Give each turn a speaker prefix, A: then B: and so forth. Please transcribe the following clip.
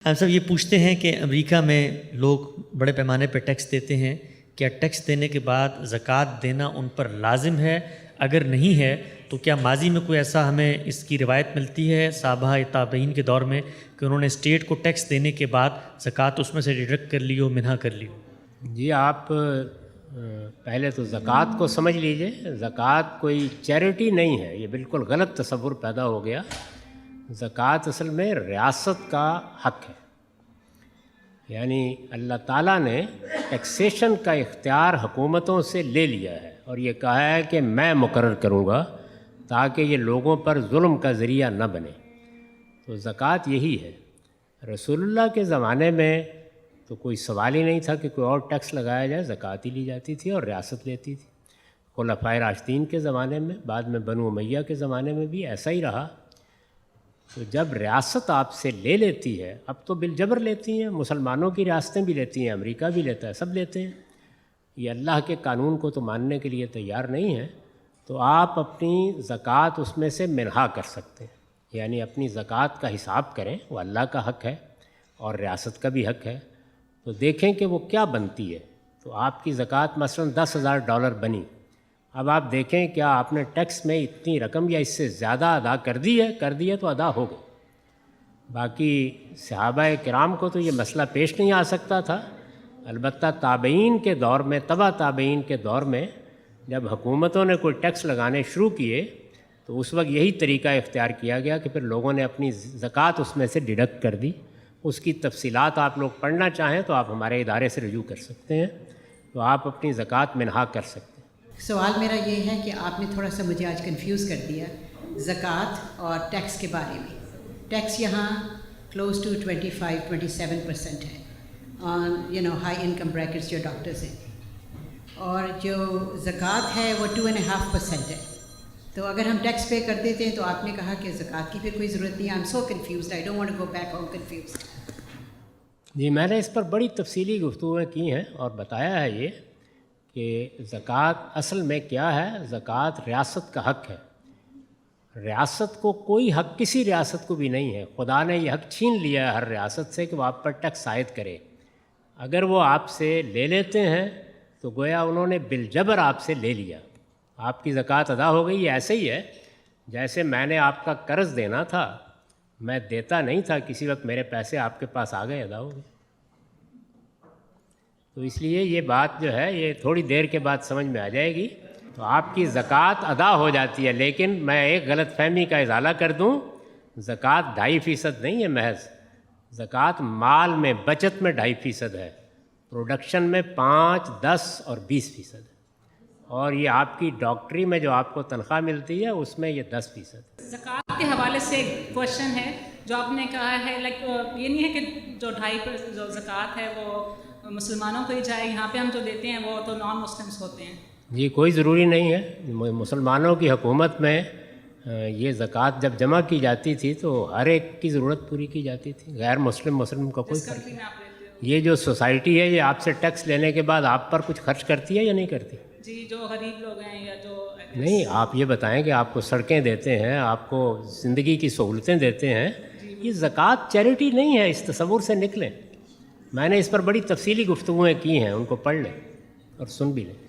A: ہم سب یہ پوچھتے ہیں کہ امریکہ میں لوگ بڑے پیمانے پہ ٹیکس دیتے ہیں، کیا ٹیکس دینے کے بعد زکوٰۃ دینا ان پر لازم ہے؟ اگر نہیں ہے تو کیا ماضی میں کوئی ایسا ہمیں اس کی روایت ملتی ہے صحابہ تابعین کے دور میں کہ انہوں نے اسٹیٹ کو ٹیکس دینے کے بعد زکوٰۃ اس میں سے ڈیڈکٹ کر لی ہو، منہا کر لی ہو؟
B: جی آپ پہلے تو زکوٰۃ کو سمجھ لیجئے، زکوٰۃ کوئی چیریٹی نہیں ہے، یہ بالکل غلط تصور پیدا ہو گیا۔ زکوٰۃ اصل میں ریاست کا حق ہے، یعنی اللہ تعالیٰ نے ٹیکسیشن کا اختیار حکومتوں سے لے لیا ہے اور یہ کہا ہے کہ میں مقرر کروں گا تاکہ یہ لوگوں پر ظلم کا ذریعہ نہ بنے۔ تو زکوٰۃ یہی ہے۔ رسول اللہ کے زمانے میں تو کوئی سوال ہی نہیں تھا کہ کوئی اور ٹیکس لگایا جائے، زکوٰۃ ہی لی جاتی تھی اور ریاست لیتی تھی۔ خلفائے راشدین کے زمانے میں، بعد میں بنو امیہ کے زمانے میں بھی ایسا ہی رہا۔ تو جب ریاست آپ سے لے لیتی ہے، اب تو بالجبر لیتی ہیں، مسلمانوں کی ریاستیں بھی لیتی ہیں، امریکہ بھی لیتا ہے، سب لیتے ہیں، یہ اللہ کے قانون کو تو ماننے کے لیے تیار نہیں ہے، تو آپ اپنی زکوٰۃ اس میں سے منہا کر سکتے ہیں، یعنی اپنی زکوٰۃ کا حساب کریں، وہ اللہ کا حق ہے اور ریاست کا بھی حق ہے، تو دیکھیں کہ وہ کیا بنتی ہے۔ تو آپ کی زکوٰۃ مثلاً $10,000 بنی، اب آپ دیکھیں کیا آپ نے ٹیکس میں اتنی رقم یا اس سے زیادہ ادا کر دی ہے تو ادا ہو گئی۔ باقی صحابہ کرام کو تو یہ مسئلہ پیش نہیں آ سکتا تھا، البتہ تابعین کے دور میں، تبع تابعین کے دور میں جب حکومتوں نے کوئی ٹیکس لگانے شروع کیے تو اس وقت یہی طریقہ اختیار کیا گیا کہ پھر لوگوں نے اپنی زکوٰۃ اس میں سے ڈیڈکٹ کر دی۔ اس کی تفصیلات آپ لوگ پڑھنا چاہیں تو آپ ہمارے ادارے سے رجوع کر سکتے ہیں، تو آپ اپنی زکوٰۃ منہا کر سکتے ہیں۔
C: سوال میرا یہ ہے کہ آپ نے تھوڑا سا مجھے آج کنفیوز کر دیا زکوٰۃ اور ٹیکس کے بارے میں۔ ٹیکس یہاں کلوز ٹو 25-27% ہے آن ہائی انکم بریکٹس جو ڈاکٹرز ہیں، اور جو زکوٰۃ ہے وہ 2.5% ہے۔ تو اگر ہم ٹیکس پے کر دیتے ہیں تو آپ نے کہا کہ زکوٰۃ کی پھر کوئی ضرورت نہیں ہے۔ I am so confused, I don't want to go back home confused.
B: جی میں نے اس پر بڑی تفصیلی گفتگویں کی ہیں اور بتایا ہے یہ کہ زکوٰۃ اصل میں کیا ہے۔ زکوٰۃ ریاست کا حق ہے، ریاست کو کوئی حق کسی ریاست کو بھی نہیں ہے، خدا نے یہ حق چھین لیا ہے ہر ریاست سے کہ وہ آپ پر ٹیکس عائد کرے۔ اگر وہ آپ سے لے لیتے ہیں تو گویا انہوں نے بالجبر آپ سے لے لیا، آپ کی زکوٰۃ ادا ہو گئی۔ یہ ایسے ہی ہے جیسے میں نے آپ کا قرض دینا تھا، میں دیتا نہیں تھا، کسی وقت میرے پیسے آپ کے پاس آ گئے، ادا ہو گئے۔ تو اس لیے یہ بات جو ہے یہ تھوڑی دیر کے بعد سمجھ میں آ جائے گی، تو آپ کی زکوٰۃ ادا ہو جاتی ہے۔ لیکن میں ایک غلط فہمی کا ازالہ کر دوں، زکوٰۃ 2.5% نہیں ہے محض، زکوٰۃ مال میں، بچت میں 2.5% ہے، پروڈکشن میں 5, 10 اور 20% ہے، اور یہ آپ کی ڈاکٹری میں جو آپ کو تنخواہ ملتی ہے اس میں یہ 10% ہے۔
D: زکوٰۃ کے حوالے سے ایک کوشچن ہے جو آپ نے کہا ہے، یہ نہیں ہے کہ جو 2.5% جو زکوٰۃ ہے وہ مسلمانوں کو ہی جائے، یہاں پہ ہم جو دیتے ہیں وہ تو نان مسلمس ہوتے ہیں۔
B: جی کوئی ضروری نہیں ہے، مسلمانوں کی حکومت میں یہ زکوٰۃ جب جمع کی جاتی تھی تو ہر ایک کی ضرورت پوری کی جاتی تھی، غیر مسلم کا کوئی فرق نہیں۔ یہ جو سوسائٹی ہے یہ آپ سے ٹیکس لینے کے بعد آپ پر کچھ خرچ کرتی ہے یا نہیں کرتی؟
D: جی جو غریب لوگ ہیں یا جو
B: نہیں، آپ یہ بتائیں کہ آپ کو سڑکیں دیتے ہیں، آپ کو زندگی کی سہولتیں دیتے ہیں، یہ زکوٰۃ چیریٹی نہیں ہے، اس تصور سے نکلیں۔ میں نے اس پر بڑی تفصیلی گفتگویں کی ہیں، ان کو پڑھ لیں اور سن بھی لیں۔